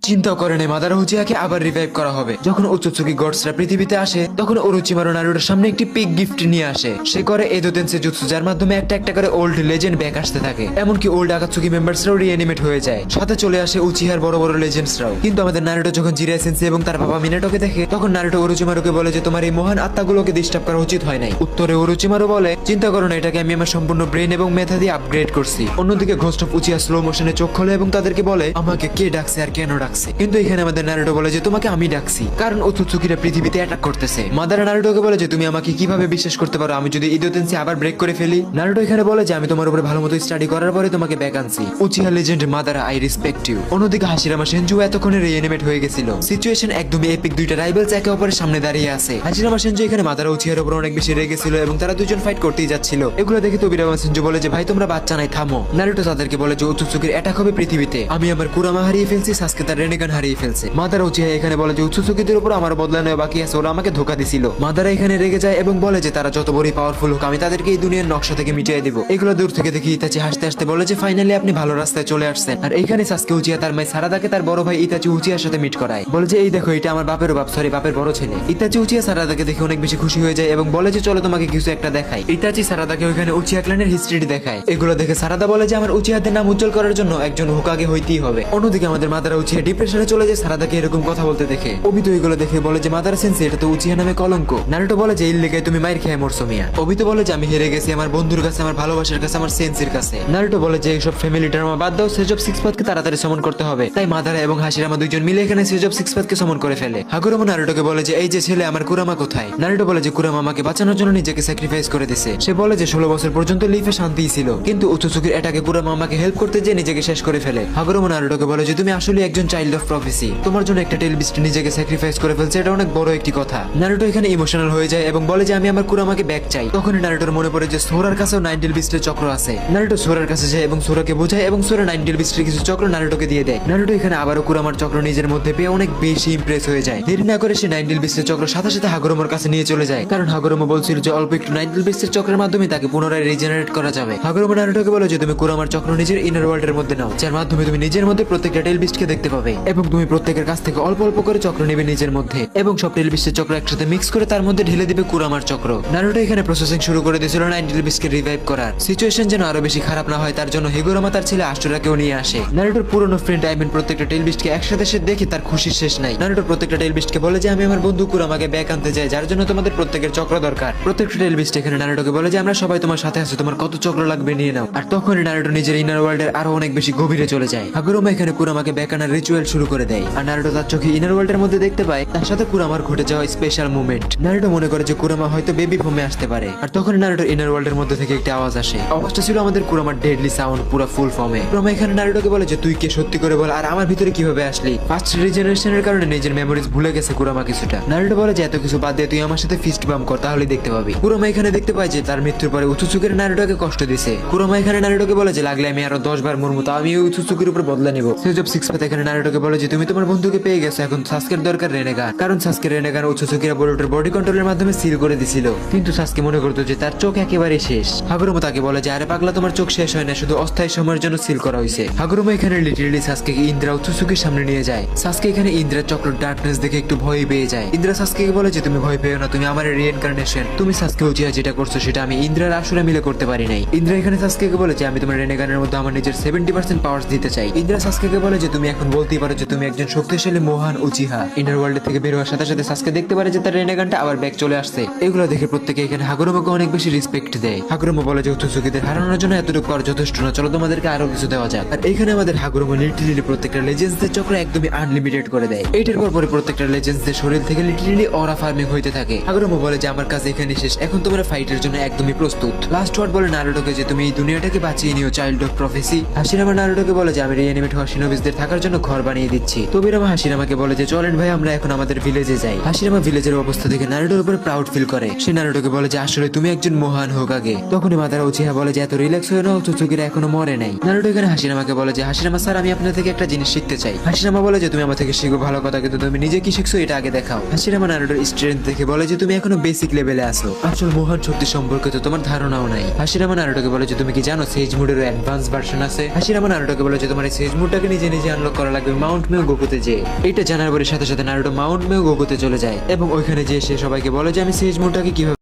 চিন্তা করে নেই মাদারা উচিহাকে আবার রিভাইভ করা হবে। যখন উচুৎসুকি গডসরা পৃথিবীতে আসে তখন ওরোচিমারু নারুটোর সামনে একটি পিক গিফট নিয়ে আসে। সে করে এদো তেনসেই জুৎসু, যার মাধ্যমে একটা একটা করে ওল্ড লেজেন্ড ব্যাক আসতে থাকে। এমনকি ওল্ড আকাতসুকি মেম্বারসরাও রিঅ্যানিমেট হয়ে যায়, সাথে চলে আসে উচিহার বড় বড় লেজেন্ডসরাও। কিন্তু আমাদের নারুটো যখন জিরাই সেনসেই এবং তার বাবা মিনাটোকে দেখে তখন নারুটো ওরোচিমারুকে বলে যে তোমার এই মহান আত্মাগুলোকে ডিস্টার্ব করা উচিত হয় নাই। উত্তরে ওরোচিমারু বলে চিন্তা করো না, এটাকে আমি আমার সম্পূর্ণ ব্রেন এবং মেধা দিয়ে আপগ্রেড করছি। অন্যদিকে ঘোস্ট অফ উচিহা স্লো মোশনে চোখ খোলে এবং তাদেরকে বলে আমাকে কে ডাকছে আর কেন ডাকছে। কিন্তু এখানে আমাদের নারুটো বলে যে তোমাকে আমি ডাকছি কারণ ওৎসুৎসুকিরা পৃথিবীতে অ্যাটাক করতেছে। মাদারা নারুটোকে বলে যে তুমি আমাকে কিভাবে বিশ্বাস করতে পারো আমি যদি ইদো তেনসেই আবার ব্রেক করে ফেলি। নারুটো এখানে বলে যে আমি তোমার উপরে ভালো মতো স্টাডি করার পরে তোমাকে ব্যাক আনছি। Uchiha legend Madara, I respect you. অন্যদিকে হাশিরামা সেনজু এতক্ষণে রিঅ্যানিমেট হয়ে গেছিল। সিচুয়েশন একদমই এপিক, দুইটা রাইভালস একে অপরের সামনে দাঁড়িয়ে আছে। হাশিরামা সেনজু এখানে মাদারা উচিহার উপর অনেক বেশি রেগেছিল এবং তারা দুজন ফাইট করতেই যাচ্ছিল। এগুলো দেখে তোবিরামা সেনজু বলে যে ভাই তোমরা বাচ্চা নাই, থামো। নারুটো তাদেরকে বলে যে ওৎসুৎসুকির অ্যাটাক হবে পৃথিবীতে, আমি আমার কুরামা হারিয়ে ফেলছি, সাসকে তার রেনেগান হারিয়ে ফেলছে। মাদারা উচিহা এখানে বলে যে ওৎসুৎসুকিদের উপর আমার বদলা নেওয়া বাকি আছে, ওরা আমাকে ধোকা দিছিল। মাদারা এখানে রেগে যায় এবং বলে যে তারা যত বড়ই পাওয়ারফুল হোক আমি তাদেরকে এই দুনিয়ার নকশা থেকে মিটিয়ে দিব। এগুলো দূর থেকে দেখি ইতাচি হাসতে হাসতে বলে যে ফাইনালি আপনি ভালো রাস্তায় চলে আসছেন। আর এইখানে সাসকে উচিহা তার মাই সারাদাকে তার বড় ভাই ইতাচি উচিহার সাথে মিট করায়, বলে যে এই দেখো এটা আমার বাপের বাপ, সরি বাপের বড় ছেলে। ইতাচি উচিহা সারাদাকে দেখে অনেক বেশি খুশি হয়ে যায় এবং বলে যে চলো তোমাকে কিছু একটা দেখাই। ইতাচি সারাদাকে ওইখানে উচিহা ক্ল্যানের হিস্ট্রি দেখায়। এগুলো দেখে সারাদা বলে যে আমার উচিহাদের নাম উজ্জ্বল করার জন্য একজন হোকাগে হইতেই হবে। অন্যদিকে আমাদের মাদারা উচিহা ডিপ্রেশনে চলে যায় সারাদাকে এরকম কথা বলতে দেখে। অবিতো এগুলো দেখে বলে যে মাদারা সেন্সেই এটা তো উচিহা নামে কলঙ্ক। নারুটো বলে যে এর লেগে তুমি মাইর খেয়ে মরছো মিয়া। অবিতো বলে যে আমি হেরে গেছি আমার বন্ধুর কাছে, আমার ভালোবাসার কাছে, আমার সেন্সের কাছে। নারুটো বলে যে এইসব ফ্যামিলি ড্রামা বাদ দাও, সেজ অফ সিক্স পাথকে তাড়াতাড়ি সমন করতে হবে। তাই মাদারা এবং হাশিরামা দুইজন মিলে এখানে সেজ অফ সিক্স পাথকে সমন করে ফেলে। হাগুরোমা নারুটোকে বলে যে এই যে ছেলে আমার কুরামা কোথায়। নারুটো বলে যে কুরামা আমাকে বাঁচানোর জন্য নিজেকে স্যাক্রিফাইস করে দিয়েছে। সে বলে যে 16 বছর পর্যন্ত লিফে শান্তিই ছিল, কিন্তু ওৎসুৎসুকির অ্যাটাকে কুরামা আমাকে হেল্প করতে যে নিজেকে শেষ করে ফেলে। হাগুরোমা নারুটোকে বলে যে তুমি আসলে একজন চাইল্ড অফ প্রফেসি, তোমার জন্য একটা টেল বিস্ট নিজেকে স্যাক্রিফাইস করে ফেলছে, এটা অনেক বড় একটি কথা। নারুটো এখানে ইমোশনাল হয়ে যায় এবং বলে যে আমি আমার কুরামাকে ব্যাক চাই। তখনই নারুটোর মনে পড়ে যে সোরার কাছেও 9 টেল বিস্টের চক্র আছে। নারুটো সোরার কাছে যায় এবং সোরাকে বোঝায় এবং সোরা 9 টেল বিস্টের কিছু চক্র নারুটোকে দিয়ে দেয়। নারুটো এখানে আবারও কুরামার চক্র নিজের মধ্যে পেয়ে অনেক বেশি ইমপ্রেস হয়ে যায়। দেরি না করে সে 9 টেল বিস্টের চক্র সাথে সাথে হাগুরোমার কাছে নিয়ে চলে যায়, কারণ হাগুরোমা বলছিল যে অল্প একটু 9 টেল বিস্টের চক্রের মাধ্যমে তাকে পুনরায় রিজেনারেট করা যাবে। হাগুরোমা নারুটোকে বলে যে তুমি কুরামার চক্র নিজের ইনার ওয়ার্ল্ডের মধ্যে নাও, যার মাধ্যমে তুমি নিজের মধ্যে প্রত্যেকটা টেল বিস্টকে দেখতে পাবে এবং তুমি প্রত্যেকের কাছ থেকে অল্প অল্প করে চক্র নেবে নিজের মধ্যে এবং সব টেল বিস্টের চক্র একসাথে মিক্স করে তার মধ্যে ঢেলে দিবে কুরামার চক্র। নারুটো এখানে প্রসেসিং শুরু করে দিয়েছিল 9 টেল বিস্টকে রিভাইভ করার। সিচুয়েশন যেন আরো বেশি খারাপ না হয় তার জন্য হিগুরামা তার ছেলে আস্টোরাকেও নিয়ে আসে। নারুটোর পুরনো ফ্রেন্ড আইমেন প্রত্যেকটা টেল বিস্টকে একসাথে সে দেখে তার খুশির শেষ নাই। নারুটো প্রত্যেকটা টেল বিস্টকে বলে যে আমি আমার বন্ধু কুরামাকে ব্যাক আনতে চাই, যার জন্য তোমাদের প্রত্যেকের চক্র দরকার। প্রত্যেকটা টেল বিস্ট এখানে নারুটোকে বলে যে আমরা সবাই তোমার সাথে আছি, তোমার কত চক্র লাগবে নিয়ে নাও। আর তখনই নারুটো নিজের ইনার ওয়ার্ল্ডের আরো অনেক বেশি গভীরে চলে যায়। হাগুরোমা এখানে কুরামাকে ব্যাক আনার রিচুয়াল শুরু করে দেয় আর নারুটো তার চোখে ইনার ওয়ার্ল্ডের মধ্যে দেখতে পায় তার সাথে কুরামার ঘটে যাওয়া স্পেশাল মুভমেন্ট। নারুটো মনে করে যে কুরামা হয়তো বেবি ফর্মে আসতে পারে। আর তখন নারুটোর ইনার ওয়ার্ল্ডের মধ্যে থেকে একটা আওয়াজ আসে। আওয়াজটা ছিল আমাদের কুরামার ডেডলি সাউন্ড পুরো ফুল ফর্মে। কুরামা এখানে নারুটোকে বলে যে তুই কে, সত্যি করে বল আর আমার ভিতরে কিভাবে আসলি। ফার্স্ট রিজেনারেশনের কারণে নিজের মেমোরিজ ভুলে গেছে কুরামা কিছুটা। নারুটো বলে যে এত কিছু বাদ দিয়ে তুই আমার সাথে ফিস্ট বাম কর, তাহলেই দেখতে পাবি। কুরামা এখানে দেখতে পায় যে তার মৃত্যুর পরে ওৎসুৎসুকির নারুটোকে কষ্ট দিছে। কুরামা এখানে নারুটোকে বলে যে লাগলে আমি আরো 10 বার মরমু, তাও আমি ওৎসুৎসুকির উপর বদলা নিব। সেজ অফ সিক্স পাথ এখানে নারুটোকে বলে যে তুমি তোমার বন্ধুকে পেয়ে গেছো, এখন সাসকের দরকার রেনেগান, কারণ সাসকে রেনেগান ওৎসুৎসুকিরা বোরোটোর বডি কন্ট্রোলের মাধ্যমে সিল করে দিছিল। কিন্তু সাসকে মনে করতো যে তার চোখ একেবারে শেষ। হাগুরোমা তাকে বলে যে আরে পাগলা, তোমার চোখ শেষ হয় না, শুধু অস্থায়ী সময়ের জন্য সিল করা হয়েছে। হাগুরোমা এখানে লিটারালি সাসকে ইন্দ্রা ওৎসুৎসুকির সামনে নিয়ে যায়। সাসকে এখানে ইন্দ্রার চক্র ডার্কনেস দেখে একটু ভয় পেয়ে যায়। ইন্দ্রা সাসকে বলে যে তুমি ভয় পেও না, তুমি আমার রিইনকার্নেশন, তুমি সাসকে উচিহা যেটা করছো সেটা আমি ইন্দ্রার আসলে মিলে করতে পারি নাই। ইন্দ্রা এখানে সাসকেকে বলে যে আমি তোমার রেনেগানের মধ্যে আমার নিজের 70% পাওয়ার্স দিতে চাই। ইন্দ্রা সাসকেকে বলে যে তুমি এখন বলতেই পারো যে তুমি একজন শক্তিশালী মহান উচিহা। ইনার ওয়ার্ল্ড থেকে বের হওয়ার সাথে সাথে সাসকে দেখতে পারে যে তার রেনেগানটা আবার ব্যাক চলে আসছে। এগুলো দেখে প্রত্যেকে এখানে হাগুরোমাকে অনেক বেশি রেসপেক্ট দেয়। হাগুরোমা বলে যে ওৎসুৎসুকিদের হারানোর জন্য এতটুকু আর যথেষ্ট না, চলো তোমাদেরকে আরো কিছু দেওয়া যাক। আর এখানে আমাদের হাগুরোমা লিটারালি প্রত্যেকটা লেজেন্ডসদের চক্র একদমই আনলিমিটেড করে দেয়। এইটার পর পরে প্রত্যেকটা লেজেন্ডসদের শরীর থেকে লিটারালি অরা ফার্মিং হইতে থাকে। হাগুরোমা বলে যে আমার কাজ এখানে শেষ, এখন তোমরা ফাইটের জন্য একদমই প্রস্তুত। লাস্ট ওয়ার্ড বলে নারুটোকে যে তুমি এই দুনিয়াটাকে বাঁচিয়ে নিও, চাইল্ড অফ প্রফেসি। হাশিরামা নারুটোকে বলে যে আমি রিঅ্যানিমেট হওয়া শিনোবিসদের থাকার জন্য ঘর বানিয়ে দিচ্ছি। তোবিরামা হাশিরামাকে বলে যে চলেন ভাই আমরা এখন আমাদের ভিলেজে যাই। হাশিরামা ভিলেজের অবস্থা দেখে নারুটোর উপরে প্রাউড ফিল করে। সে নারুটোকে বলে যে আসলে তুমি একজন মহান হোকাগে। তখনই মাদারা উচিহা বলে যে এত রিল্যাক্স হয়ে নাও, ওৎসুৎসুকিরা এখনো মরে নাই। নারুটো এখানে হাশিরামাকে বলে যে হাশিরামা স্যার আমি আপনার থেকে একটা জিনিস শিখতে চাই। হাশিরামা বলে যে তুমি আমার থেকে শিখো ভালো কথা, কিন্তু তুমি নিজে কি শিখছো এটা আগে দেখাও। হাশিরামা নারুটোর স্ট্রেংথ দেখে বলে যে তুমি এখনো বেসিক লেভেলে আছো, আসল মহান শক্তি সম্পর্কে তো তোমার ধারণাও নাই। হাশিরামা নারুটোকে বলে যে তুমি কি জানো সেজ মুডেরও অ্যাডভান্স ভার্সন আছে। হাশিরামা নারুটোকে বলে যে তোমার এই সেজ মুডটাকে নিজে নিজে আনলক করা লাগবে মাউন্ট মেও গোকুতে যে। এটা জানার পরে সাথে সাথে নারুটো মাউন্ট মেও গোকুতে চলে যায় এবং ওইখানে যে সে সবাইকে বলে যে আমি সেজ মুনটাকে কিভাবে